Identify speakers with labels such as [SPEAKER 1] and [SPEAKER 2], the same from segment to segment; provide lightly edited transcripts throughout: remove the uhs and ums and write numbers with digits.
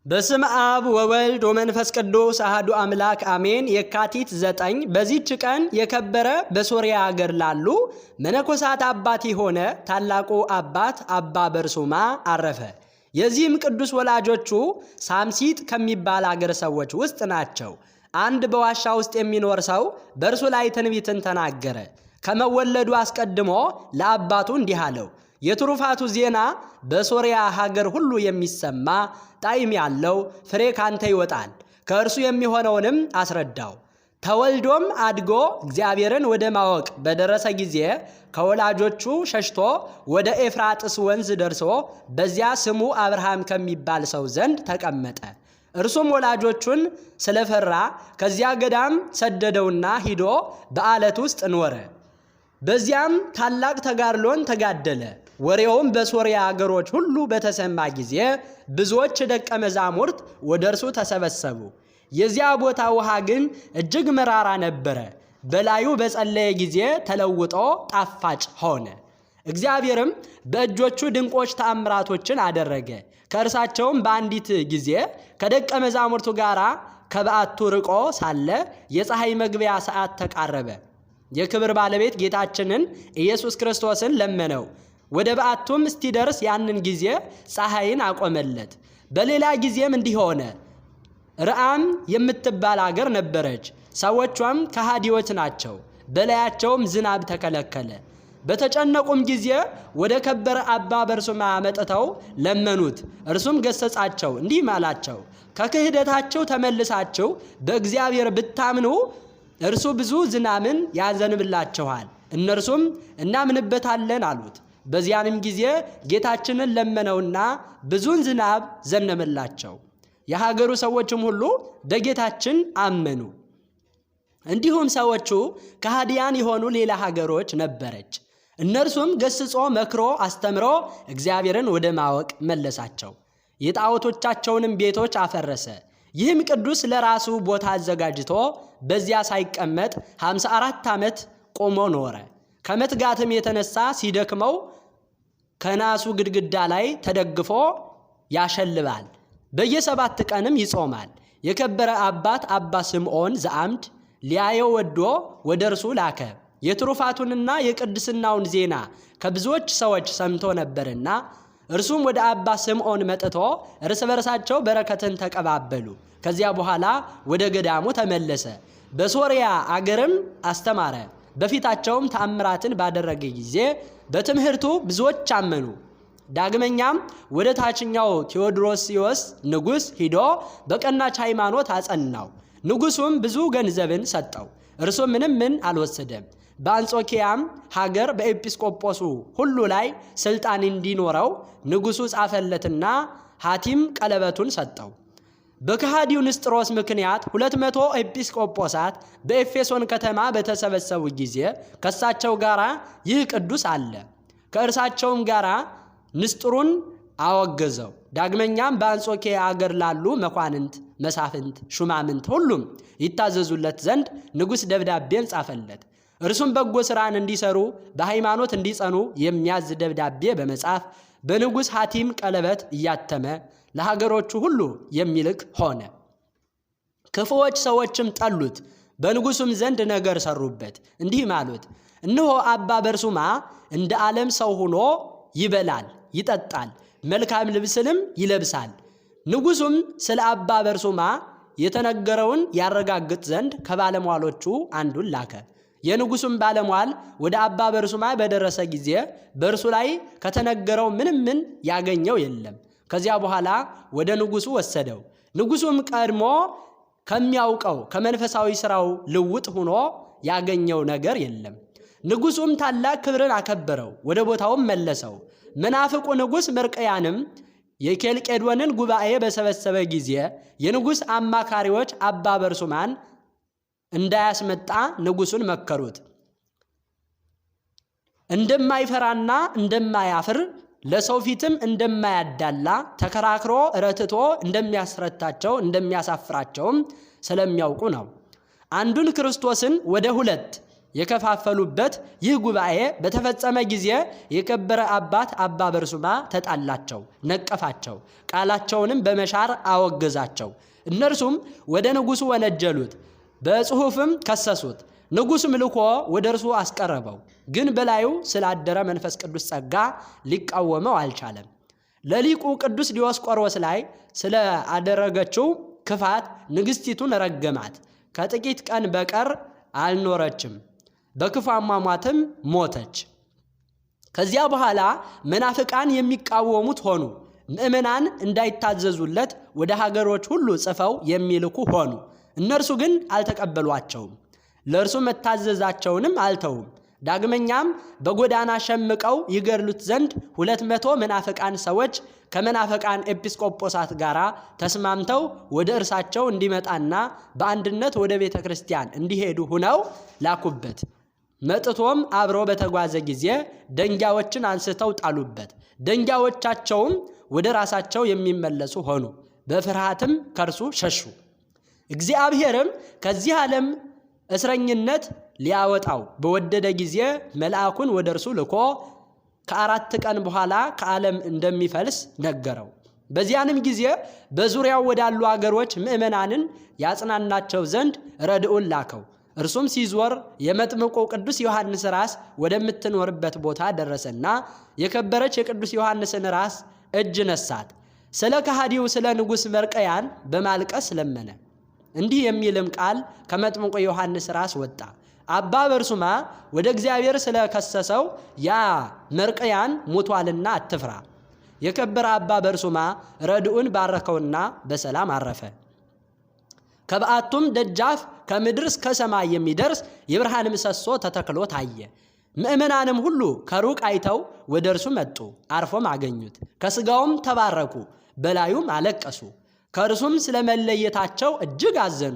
[SPEAKER 1] በስም አብ ወወልድ ወመንፈስ ቅዱስ አሐዱ አምላክ አሜን። የካቲት 9 በዚህች ቀን የከበረ በሶርያ ሀገር ላሉ መነኮሳት አባት የሆነ ታላቁ አባት አባ በርሱማ አረፈ። የዚህም ቅዱስ ወላጆቹ ሳምሲጥ ከሚባል አገር ሰዎች ውስጥ ናቸው። አንድ በዋሻ ውስጥ የሚኖር ሰው በእርሱ ላይ ትንቢትን ተናገረ። ከመወለዱ አስቀድሞ ለአባቱ እንዲህ አለው፣ የትሩፋቱ ዜና በሶርያ ሀገር ሁሉ የሚሰማ ጣዕም ያለው ፍሬ ካንተ ይወጣል። ከእርሱ የሚሆነውንም አስረዳው። ተወልዶም አድጎ እግዚአብሔርን ወደ ማወቅ በደረሰ ጊዜ ከወላጆቹ ሸሽቶ ወደ ኤፍራጥስ ወንዝ ደርሶ በዚያ ስሙ አብርሃም ከሚባል ሰው ዘንድ ተቀመጠ። እርሱም ወላጆቹን ስለፈራ ከዚያ ገዳም ሰደደውና ሂዶ በዓለት ውስጥ ኖረ። በዚያም ታላቅ ተጋድሎን ተጋደለ። ወሬውም በሶርያ አገሮች ሁሉ በተሰማ ጊዜ ብዙዎች ደቀ መዛሙርት ወደ እርሱ ተሰበሰቡ። የዚያ ቦታ ውሃ ግን እጅግ መራራ ነበረ። በላዩ በጸለየ ጊዜ ተለውጦ ጣፋጭ ሆነ። እግዚአብሔርም በእጆቹ ድንቆች ተአምራቶችን አደረገ። ከእርሳቸውም በአንዲት ጊዜ ከደቀ መዛሙርቱ ጋር ከበዓቱ ርቆ ሳለ የፀሐይ መግቢያ ሰዓት ተቃረበ። የክብር ባለቤት ጌታችንን ኢየሱስ ክርስቶስን ለመነው። ወደ በዓቱም እስቲደርስ ያንን ጊዜ ፀሐይን አቆመለት። በሌላ ጊዜም እንዲህ ሆነ። ርአም የምትባል አገር ነበረች። ሰዎቿም ከሃዲዎች ናቸው። በላያቸውም ዝናብ ተከለከለ። በተጨነቁም ጊዜ ወደ ከበረ አባ በርሱማ መጥተው ለመኑት። እርሱም ገሰጻቸው፣ እንዲህ አላቸው፣ ከክህደታቸው ተመልሳችሁ በእግዚአብሔር ብታምኑ እርሱ ብዙ ዝናብን ያዘንብላችኋል። እነርሱም እናምንበታለን አሉት። በዚያንም ጊዜ ጌታችንን ለመነውና ብዙን ዝናብ ዘነበላቸው። የሀገሩ ሰዎችም ሁሉ በጌታችን አመኑ። እንዲሁም ሰዎቹ ከሃዲያን የሆኑ ሌላ ሀገሮች ነበረች። እነርሱም ገስጾ መክሮ አስተምሮ እግዚአብሔርን ወደ ማወቅ መለሳቸው። የጣዖቶቻቸውንም ቤቶች አፈረሰ። ይህም ቅዱስ ለራሱ ቦታ አዘጋጅቶ በዚያ ሳይቀመጥ 54 ዓመት ቆሞ ኖረ። ከመትጋትም የተነሳ ሲደክመው ከናሱ ግድግዳ ላይ ተደግፎ ያሸልባል። በየ7 ቀንም ይጾማል። የከበረ አባት አባ ስምዖን ዘአምድ ሊያየው ወዶ ወደ እርሱ ላከ። የትሩፋቱንና የቅድስናውን ዜና ከብዙዎች ሰዎች ሰምቶ ነበርና እርሱም ወደ አባ ስምዖን መጥቶ እርስ በርሳቸው በረከትን ተቀባበሉ። ከዚያ በኋላ ወደ ገዳሙ ተመለሰ። በሶርያ አገርም አስተማረ። በፊታቸውም ተአምራትን ባደረገ ጊዜ በትምህርቱ ብዙዎች አመኑ። ዳግመኛም ወደ ታችኛው ቴዎድሮስዮስ ንጉሥ ሂዶ በቀናች ሃይማኖት አጸናው። ንጉሡም ብዙ ገንዘብን ሰጠው። እርሱም ምንም አልወሰደም። በአንጾኪያም ሀገር በኤጲስቆጶሱ ሁሉ ላይ ስልጣን እንዲኖረው ንጉሡ ጻፈለትና ሐቲም ቀለበቱን ሰጠው። በከሃዲው ንስጥሮስ ምክንያት 200 ኤጲስቆጶሳት በኤፌሶን ከተማ በተሰበሰቡ ጊዜ ከእሳቸው ጋር ይህ ቅዱስ አለ። ከእርሳቸውም ጋር ንስጥሩን አወገዘው። ዳግመኛም በአንጾኪያ አገር ላሉ መኳንንት፣ መሳፍንት፣ ሹማምንት ሁሉም ይታዘዙለት ዘንድ ንጉሥ ደብዳቤን ጻፈለት። እርሱም በጎ ሥራን እንዲሰሩ በሃይማኖት እንዲጸኑ የሚያዝ ደብዳቤ በመጻፍ በንጉሥ ሐቲም ቀለበት እያተመ ለሀገሮቹ ሁሉ የሚልክ ሆነ። ክፉዎች ሰዎችም ጠሉት። በንጉሡም ዘንድ ነገር ሰሩበት። እንዲህም አሉት፣ እነሆ አባ በርሱማ እንደ ዓለም ሰው ሆኖ ይበላል፣ ይጠጣል፣ መልካም ልብስንም ይለብሳል። ንጉሡም ስለ አባ በርሱማ የተነገረውን ያረጋግጥ ዘንድ ከባለሟሎቹ አንዱን ላከ። የንጉሡም ባለሟል ወደ አባ በርሱማ በደረሰ ጊዜ በእርሱ ላይ ከተነገረው ምንም ያገኘው የለም። ከዚያ በኋላ ወደ ንጉሡ ወሰደው። ንጉሡም ቀድሞ ከሚያውቀው ከመንፈሳዊ ሥራው ልውጥ ሆኖ ያገኘው ነገር የለም። ንጉሡም ታላቅ ክብርን አከበረው፣ ወደ ቦታውም መለሰው። መናፍቁ ንጉሥ መርቀያንም የኬልቄዶንን ጉባኤ በሰበሰበ ጊዜ የንጉሥ አማካሪዎች አባ በርሱማን እንዳያስመጣ ንጉሡን መከሩት። እንደማይፈራና እንደማያፍር ለሰው ፊትም እንደማያዳላ ተከራክሮ ረትቶ እንደሚያስረታቸው እንደሚያሳፍራቸውም ስለሚያውቁ ነው። አንዱን ክርስቶስን ወደ 2 የከፋፈሉበት ይህ ጉባኤ በተፈጸመ ጊዜ የከበረ አባት አባ በርሱማ ተጣላቸው፣ ነቀፋቸው፣ ቃላቸውንም በመሻር አወገዛቸው። እነርሱም ወደ ንጉሡ ወነጀሉት፣ በጽሑፍም ከሰሱት። ንጉሡም ልኮ ወደ እርሱ አስቀረበው። ግን በላዩ ስላደረ መንፈስ ቅዱስ ጸጋ ሊቃወመው አልቻለም። ለሊቁ ቅዱስ ዲዮስቆሮስ ላይ ስለ አደረገችው ክፋት ንግሥቲቱን ረገማት። ከጥቂት ቀን በቀር አልኖረችም፣ በክፉ አሟሟትም ሞተች። ከዚያ በኋላ መናፍቃን የሚቃወሙት ሆኑ። ምእመናን እንዳይታዘዙለት ወደ ሀገሮች ሁሉ ጽፈው የሚልኩ ሆኑ። እነርሱ ግን አልተቀበሏቸውም፣ ለእርሱ መታዘዛቸውንም አልተውም። ዳግመኛም በጎዳና ሸምቀው ይገድሉት ዘንድ 200 መናፍቃን ሰዎች ከመናፍቃን ኤጲስቆጶሳት ጋር ተስማምተው ወደ እርሳቸው እንዲመጣና በአንድነት ወደ ቤተ ክርስቲያን እንዲሄዱ ሁነው ላኩበት። መጥቶም አብሮ በተጓዘ ጊዜ ደንጊያዎችን አንስተው ጣሉበት። ደንጊያዎቻቸውም ወደ ራሳቸው የሚመለሱ ሆኑ። በፍርሃትም ከርሱ ሸሹ። እግዚአብሔርም ከዚህ ዓለም እስረኝነት ሊያወጣው በወደደ ጊዜ መልአኩን ወደ እርሱ ልኮ ከ4 ቀን በኋላ ከዓለም እንደሚፈልስ ነገረው። በዚያንም ጊዜ በዙሪያው ወዳሉ አገሮች ምእመናንን ያጽናናቸው ዘንድ ረድኡን ላከው። እርሱም ሲዞር የመጥምቁ ቅዱስ ዮሐንስ ራስ ወደምትኖርበት ቦታ ደረሰና የከበረች የቅዱስ ዮሐንስን ራስ እጅ ነሳት። ስለ ከሃዲው ስለ ንጉሥ መርቀያን በማልቀስ ለመነ። እንዲህ የሚልም ቃል ከመጥምቁ ዮሐንስ ራስ ወጣ። አባ በርሱማ ወደ እግዚአብሔር ስለከሰሰው ያ መርቀያን ሞቷልና አትፍራ። የከበረ አባ በርሱማ ረድኡን ባረከውና በሰላም አረፈ። ከበዓቱም ደጃፍ ከምድር እስከ ሰማይ የሚደርስ የብርሃን ምሰሶ ተተክሎ ታየ። ምእመናንም ሁሉ ከሩቅ አይተው ወደ እርሱ መጡ፣ አርፎም አገኙት። ከሥጋውም ተባረኩ፣ በላዩም አለቀሱ። ከእርሱም ስለመለየታቸው እጅግ አዘኑ።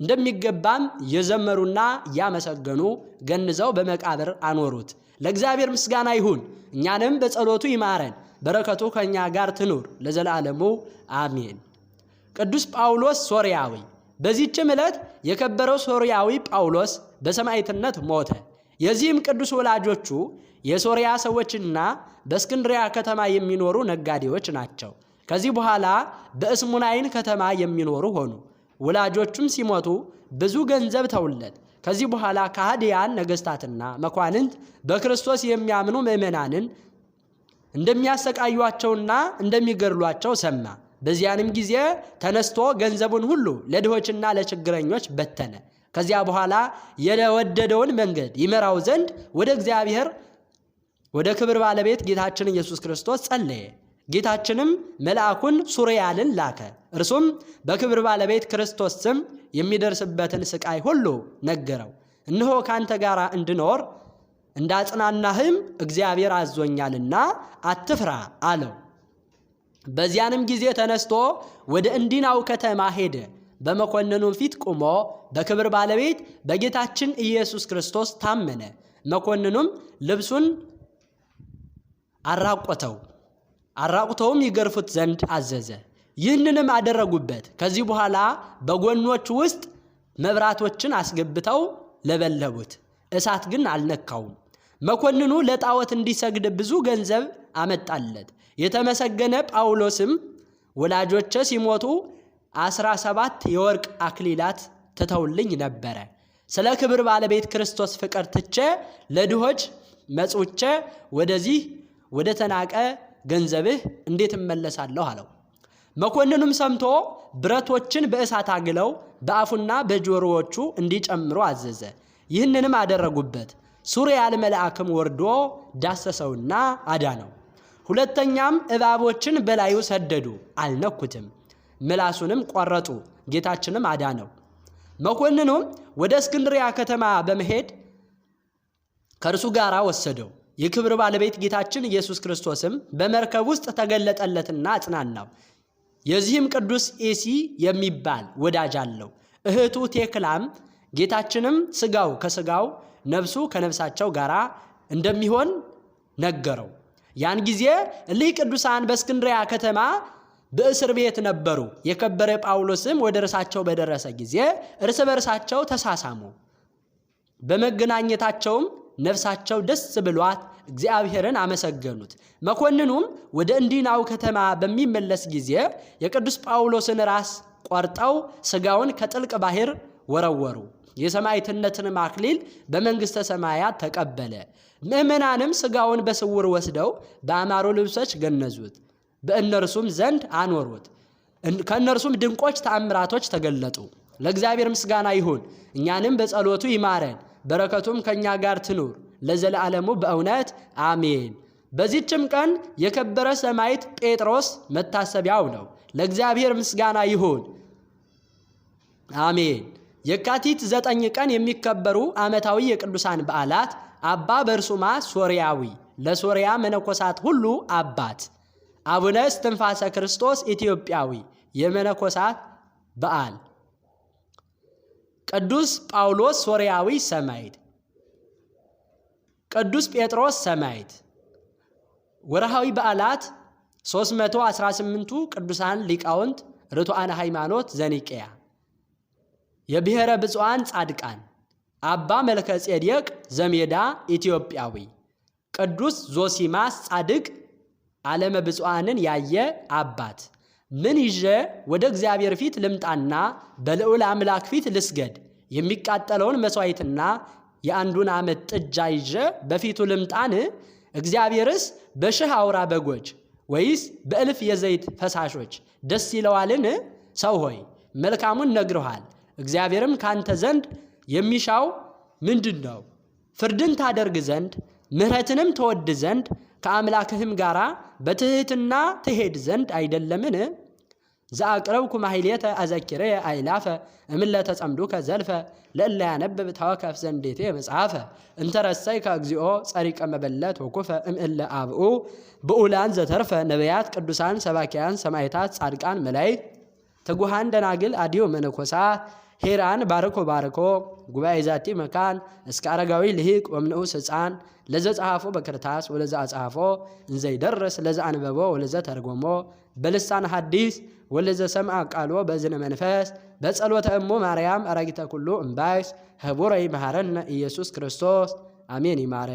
[SPEAKER 1] እንደሚገባም የዘመሩና እያመሰገኑ ገንዘው በመቃብር አኖሩት። ለእግዚአብሔር ምስጋና ይሁን፣ እኛንም በጸሎቱ ይማረን፣ በረከቱ ከእኛ ጋር ትኑር ለዘላለሙ አሜን። ቅዱስ ጳውሎስ ሶርያዊ። በዚህችም ዕለት የከበረው ሶርያዊ ጳውሎስ በሰማዕትነት ሞተ። የዚህም ቅዱስ ወላጆቹ የሶርያ ሰዎችና በእስክንድሪያ ከተማ የሚኖሩ ነጋዴዎች ናቸው። ከዚህ በኋላ በእስሙናይን ከተማ የሚኖሩ ሆኑ። ወላጆቹም ሲሞቱ ብዙ ገንዘብ ተውለት። ከዚህ በኋላ ከሃዲያን ነገሥታትና መኳንንት በክርስቶስ የሚያምኑ ምእመናንን እንደሚያሰቃዩአቸውና እንደሚገድሏቸው ሰማ። በዚያንም ጊዜ ተነስቶ ገንዘቡን ሁሉ ለድሆችና ለችግረኞች በተነ። ከዚያ በኋላ የወደደውን መንገድ ይመራው ዘንድ ወደ እግዚአብሔር ወደ ክብር ባለቤት ጌታችን ኢየሱስ ክርስቶስ ጸለየ። ጌታችንም መልአኩን ሱሪያልን ላከ። እርሱም በክብር ባለቤት ክርስቶስ ስም የሚደርስበትን ስቃይ ሁሉ ነገረው። እነሆ ካንተ ጋር እንድኖር እንዳጽናናህም እግዚአብሔር አዞኛልና አትፍራ አለው። በዚያንም ጊዜ ተነስቶ ወደ እንዲናው ከተማ ሄደ። በመኮንኑም ፊት ቆሞ በክብር ባለቤት በጌታችን ኢየሱስ ክርስቶስ ታመነ። መኮንኑም ልብሱን አራቁተውም ይገርፉት ዘንድ አዘዘ። ይህንንም አደረጉበት። ከዚህ በኋላ በጎኖቹ ውስጥ መብራቶችን አስገብተው ለበለቡት፣ እሳት ግን አልነካውም። መኮንኑ ለጣዖት እንዲሰግድ ብዙ ገንዘብ አመጣለት። የተመሰገነ ጳውሎስም ወላጆቼ ሲሞቱ 17 የወርቅ አክሊላት ትተውልኝ ነበረ። ስለ ክብር ባለቤት ክርስቶስ ፍቅር ትቼ ለድሆች መጽውቼ ወደዚህ ወደ ተናቀ ገንዘብህ እንዴት እመለሳለሁ አለው። መኮንኑም ሰምቶ ብረቶችን በእሳት አግለው በአፉና በጆሮዎቹ እንዲጨምሩ አዘዘ። ይህንንም አደረጉበት። ሱሪያል መልአክም ወርዶ ዳሰሰውና አዳነው። ሁለተኛም እባቦችን በላዩ ሰደዱ፣ አልነኩትም። ምላሱንም ቆረጡ፣ ጌታችንም አዳነው። መኮንኑም ወደ እስክንድሪያ ከተማ በመሄድ ከእርሱ ጋር ወሰደው። የክብር ባለቤት ጌታችን ኢየሱስ ክርስቶስም በመርከብ ውስጥ ተገለጠለትና አጽናናው። የዚህም ቅዱስ ኤሲ የሚባል ወዳጅ አለው። እህቱ ቴክላም ጌታችንም ሥጋው ከሥጋው ነፍሱ ከነፍሳቸው ጋር እንደሚሆን ነገረው። ያን ጊዜ እሊህ ቅዱሳን በእስክንድሪያ ከተማ በእስር ቤት ነበሩ። የከበረ ጳውሎስም ወደ እርሳቸው በደረሰ ጊዜ እርስ በርሳቸው ተሳሳሙ። በመገናኘታቸውም ነፍሳቸው ደስ ብሏት እግዚአብሔርን አመሰገኑት። መኮንኑም ወደ እንዲናው ከተማ በሚመለስ ጊዜ የቅዱስ ጳውሎስን ራስ ቆርጠው ሥጋውን ከጥልቅ ባህር ወረወሩ። የሰማዕትነትን አክሊል በመንግሥተ ሰማያት ተቀበለ። ምእመናንም ሥጋውን በስውር ወስደው በአማሩ ልብሶች ገነዙት፣ በእነርሱም ዘንድ አኖሩት። ከእነርሱም ድንቆች ተአምራቶች ተገለጡ። ለእግዚአብሔር ምስጋና ይሁን፣ እኛንም በጸሎቱ ይማረን፣ በረከቱም ከእኛ ጋር ትኑር ለዘለዓለሙ በእውነት አሜን። በዚህችም ቀን የከበረ ሰማዕት ጴጥሮስ መታሰቢያው ነው። ለእግዚአብሔር ምስጋና ይሁን አሜን። የካቲት 9 ቀን የሚከበሩ ዓመታዊ የቅዱሳን በዓላት አባ በርሱማ ሶርያዊ፣ ለሶርያ መነኮሳት ሁሉ አባት። አቡነ እስትንፋሰ ክርስቶስ ኢትዮጵያዊ፣ የመነኮሳት በዓል። ቅዱስ ጳውሎስ ሶርያዊ ሰማዕት፣ ቅዱስ ጴጥሮስ ሰማዕት። ወርሃዊ በዓላት 318ቱ ቅዱሳን ሊቃውንት ርቱዓነ ሃይማኖት ዘኒቅያ። የብሔረ ብፁዓን ጻድቃን አባ መልከ ጼዴቅ ዘሜዳ ኢትዮጵያዊ፣ ቅዱስ ዞሲማስ ጻድቅ ዓለመ ብፁዓንን ያየ አባት። ምን ይዤ ወደ እግዚአብሔር ፊት ልምጣና በልዑል አምላክ ፊት ልስገድ? የሚቃጠለውን መሥዋዕትና የአንዱን ዓመት ጥጃ ይዤ በፊቱ ልምጣን? እግዚአብሔርስ በ1000 አውራ በጎች ወይስ በእልፍ የዘይት ፈሳሾች ደስ ይለዋልን? ሰው ሆይ መልካሙን ነግረሃል። እግዚአብሔርም ካንተ ዘንድ የሚሻው ምንድን ነው? ፍርድን ታደርግ ዘንድ ምሕረትንም ተወድ ዘንድ ከአምላክህም ጋር በትሕትና ትሄድ ዘንድ አይደለምን? ዘአቅረብኩ ማሕሌተ አዘኪርየ አእላፈ እምለተ ጸምዱከ ዘልፈ ለእለ ያነብብ ተወከፍ ዘንዴቴ መጽሐፈ እንተረሰይከ እግዚኦ ጸሪቀ መበለት ወኩፈ እምእለ አብኡ ብኡላን ዘተርፈ ነቢያት ቅዱሳን ሰባኪያን ሰማዕታት ጻድቃን መላእክት ትጉሃን ደናግል አዲዮ መነኮሳት ሄራን ባርኮ ባርኮ ጉባኤ ዛቲ መካን እስከ አረጋዊ ልሂቅ ወምንዑስ ሕፃን ለዘ ጸሐፎ በክርታስ ወለዘ አጽሐፎ እንዘይደርስ ለዘ አንበቦ ወለዘ ተርጎሞ በልሳን ሐዲስ ወለዘ ሰምዐ ቃሎ በእዝነ መንፈስ በጸሎተ እሙ ማርያም አራጊተ ኩሉ እምባይስ ህቡረ ይመሃረነ ኢየሱስ ክርስቶስ አሜን። ይማረ